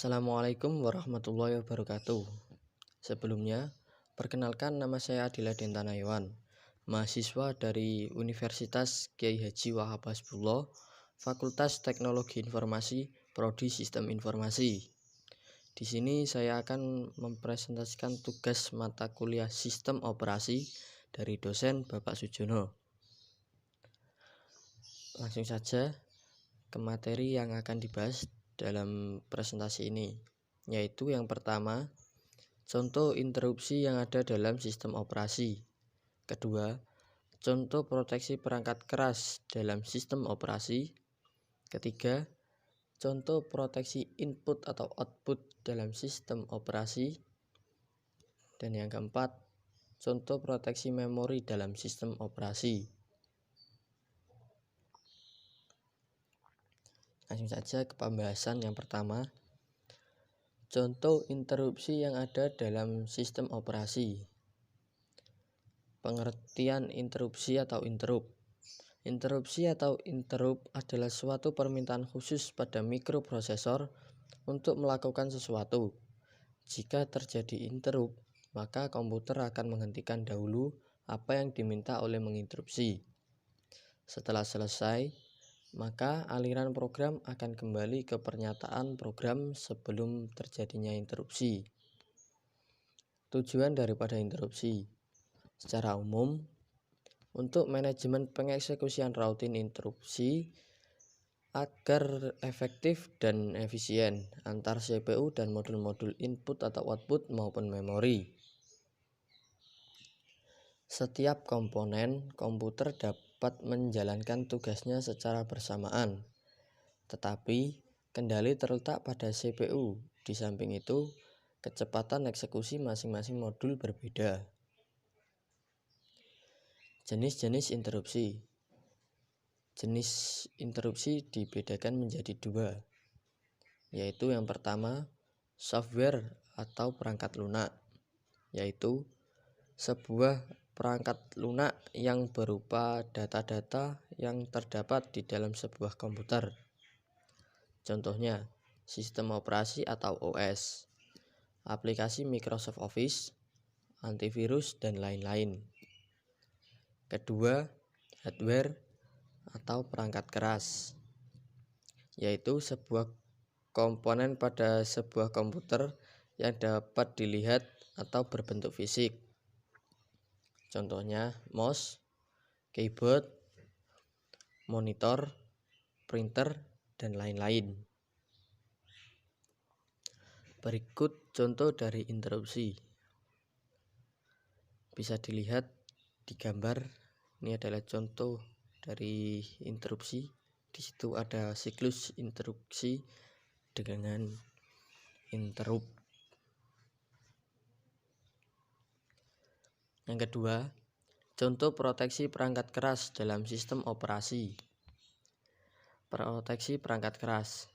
Assalamualaikum warahmatullahi wabarakatuh. Sebelumnya, perkenalkan nama saya Adila Dentanayawan, mahasiswa dari Universitas Kiai Haji Wahab Hasbullah, Fakultas Teknologi Informasi, Prodi Sistem Informasi. Di sini saya akan mempresentasikan tugas mata kuliah Sistem Operasi dari dosen Bapak Sujono. Langsung saja ke materi yang akan dibahas dalam presentasi ini, yaitu yang pertama, contoh interupsi yang ada dalam sistem operasi. Kedua, contoh proteksi perangkat keras dalam sistem operasi. Ketiga, contoh proteksi input atau output dalam sistem operasi. Dan yang keempat, contoh proteksi memori dalam sistem operasi. Langsung saja ke pembahasan yang pertama. Contoh interupsi yang ada dalam sistem operasi. Pengertian interupsi atau interrupt. Interupsi atau interrupt adalah suatu permintaan khusus pada mikroprosesor untuk melakukan sesuatu. Jika terjadi interrupt, maka komputer akan menghentikan dahulu apa yang diminta oleh menginterupsi. Setelah selesai, maka aliran program akan kembali ke pernyataan program sebelum terjadinya interupsi. Tujuan daripada interupsi. Secara umum, untuk manajemen pengeksekusian rutin interupsi agar efektif dan efisien antar CPU dan modul-modul input atau output maupun memori. Setiap komponen komputer dapat menjalankan tugasnya secara bersamaan, tetapi kendali terletak pada CPU. Di samping itu, kecepatan eksekusi masing-masing modul berbeda. Jenis-jenis interupsi. Jenis interupsi dibedakan menjadi dua, yaitu yang pertama, software atau perangkat lunak, yaitu sebuah perangkat lunak yang berupa data-data yang terdapat di dalam sebuah komputer. Contohnya, sistem operasi atau OS, aplikasi Microsoft Office, antivirus, dan lain-lain. Kedua, hardware atau perangkat keras, yaitu sebuah komponen pada sebuah komputer yang dapat dilihat atau berbentuk fisik. Contohnya mouse, keyboard, monitor, printer, dan lain-lain. Berikut contoh dari interupsi. Bisa dilihat di gambar. Ini adalah contoh dari interupsi. Di situ ada siklus interupsi dengan interrupt. Yang kedua, contoh proteksi perangkat keras dalam sistem operasi. Proteksi perangkat keras.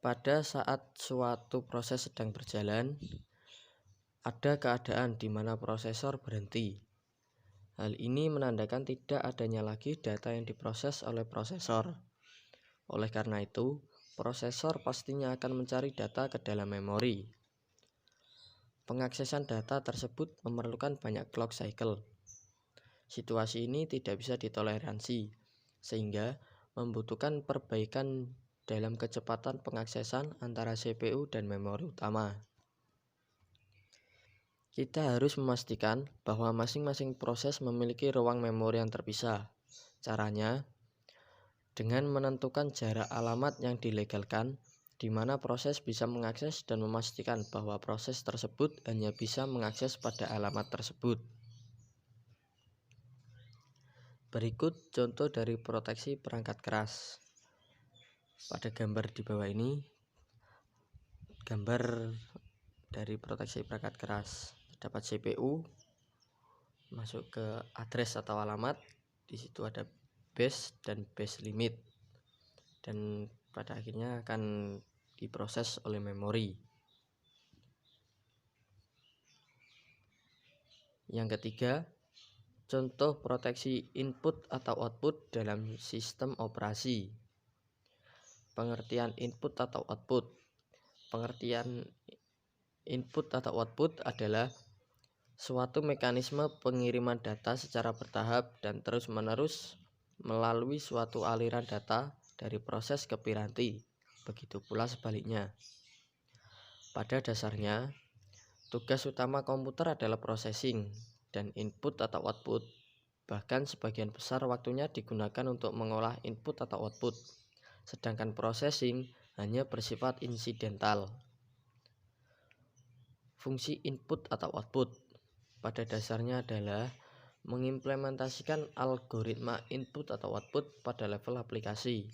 Pada saat suatu proses sedang berjalan, ada keadaan di mana prosesor berhenti. Hal ini menandakan tidak adanya lagi data yang diproses oleh prosesor. Oleh karena itu, prosesor pastinya akan mencari data ke dalam memori. Pengaksesan data tersebut memerlukan banyak clock cycle. Situasi ini tidak bisa ditoleransi, sehingga membutuhkan perbaikan dalam kecepatan pengaksesan antara CPU dan memori utama. Kita harus memastikan bahwa masing-masing proses memiliki ruang memori yang terpisah. Caranya, dengan menentukan jarak alamat yang dilegalkan, di mana proses bisa mengakses dan memastikan bahwa proses tersebut hanya bisa mengakses pada alamat tersebut. Berikut contoh dari proteksi perangkat keras. Pada gambar di bawah ini, gambar dari proteksi perangkat keras. Terdapat CPU, masuk ke address atau alamat. Di situ ada base dan base limit, dan pada akhirnya akan diproses oleh memori. Yang ketiga, contoh proteksi input atau output dalam sistem operasi. Pengertian input atau output. Pengertian input atau output adalah suatu mekanisme pengiriman data secara bertahap dan terus-menerus melalui suatu aliran data dari proses ke piranti. Begitu pula sebaliknya. Pada dasarnya, tugas utama komputer adalah processing dan input atau output. Bahkan sebagian besar waktunya digunakan untuk mengolah input atau output, sedangkan processing hanya bersifat insidental. Fungsi input atau output pada dasarnya adalah mengimplementasikan algoritma input atau output pada level aplikasi.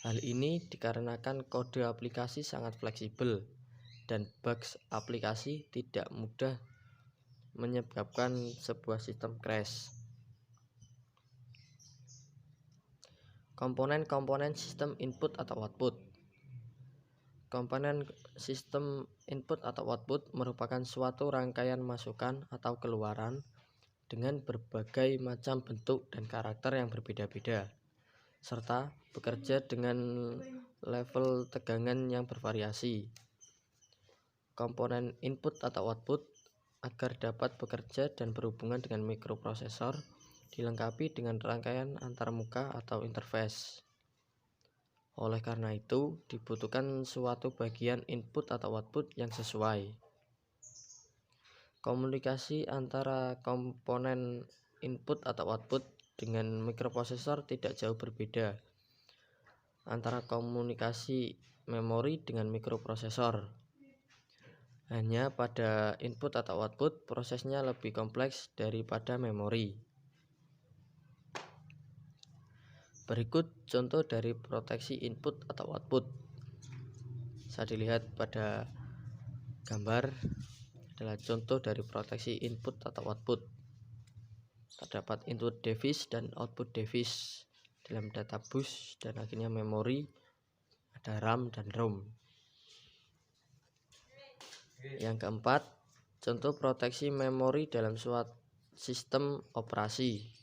Hal ini dikarenakan kode aplikasi sangat fleksibel dan bugs aplikasi tidak mudah menyebabkan sebuah sistem crash. Komponen-komponen sistem input atau output. Komponen sistem input atau output merupakan suatu rangkaian masukan atau keluaran dengan berbagai macam bentuk dan karakter yang berbeda-beda, serta bekerja dengan level tegangan yang bervariasi. Komponen input atau output agar dapat bekerja dan berhubungan dengan mikroprosesor dilengkapi dengan rangkaian antarmuka atau interface. Oleh karena itu, dibutuhkan suatu bagian input atau output yang sesuai. Komunikasi antara komponen input atau output dengan mikroprosesor tidak jauh berbeda antara komunikasi memori dengan mikroprosesor. Hanya pada input atau output, prosesnya lebih kompleks daripada memori. Berikut contoh dari proteksi input atau output. Bisa dilihat pada gambar adalah contoh dari proteksi input atau output. Terdapat input device dan output device dalam data bus dan akhirnya memori, ada RAM dan ROM. Yang keempat, contoh proteksi memori dalam suatu sistem operasi.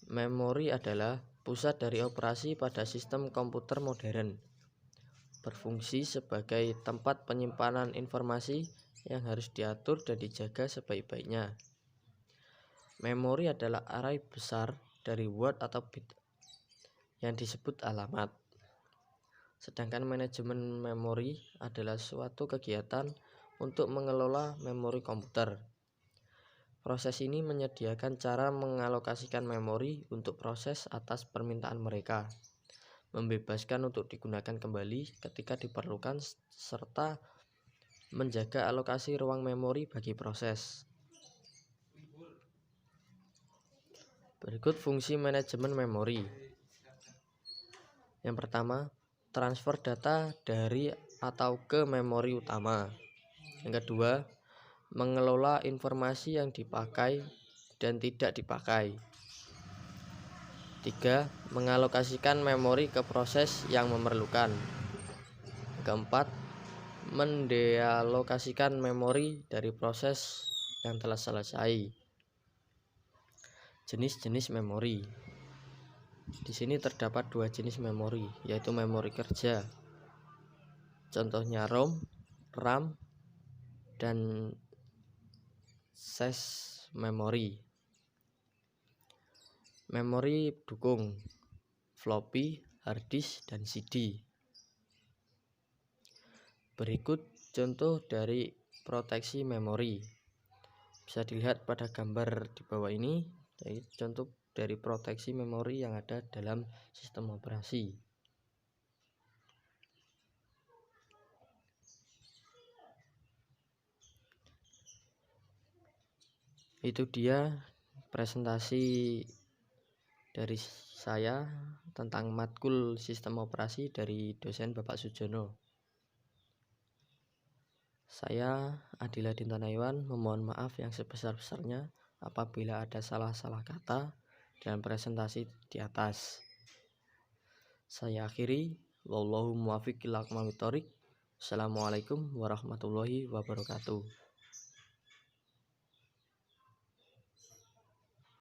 Memori adalah pusat dari operasi pada sistem komputer modern, berfungsi sebagai tempat penyimpanan informasi yang harus diatur dan dijaga sebaik-baiknya. Memori adalah array besar dari word atau bit yang disebut alamat. Sedangkan manajemen memori adalah suatu kegiatan untuk mengelola memori komputer. Proses ini menyediakan cara mengalokasikan memori untuk proses atas permintaan mereka, membebaskan untuk digunakan kembali ketika diperlukan, serta menjaga alokasi ruang memori bagi proses. Berikut fungsi manajemen memori. Yang pertama, transfer data dari atau ke memori utama. Yang kedua, mengelola informasi yang dipakai dan tidak dipakai. 3. Mengalokasikan memori ke proses yang memerlukan. Keempat, mendealokasikan memori dari proses yang telah selesai. Jenis-jenis memori. Di sini terdapat dua jenis memori, yaitu memori kerja. Contohnya ROM, RAM, dan SAS memori. Memori dukung floppy, hard disk, dan CD. Berikut contoh dari proteksi memori. Bisa dilihat pada gambar di bawah ini, yaitu contoh dari proteksi memori yang ada dalam sistem operasi. Itu dia presentasi dari saya tentang matkul sistem operasi dari dosen Bapak Sujono. Saya Adila Dintanaiwan memohon maaf yang sebesar-besarnya apabila ada salah-salah kata dalam presentasi di atas. Saya akhiri, wallahu muwaffiq ila aqwamit thoriq. Assalamualaikum warahmatullahi wabarakatuh.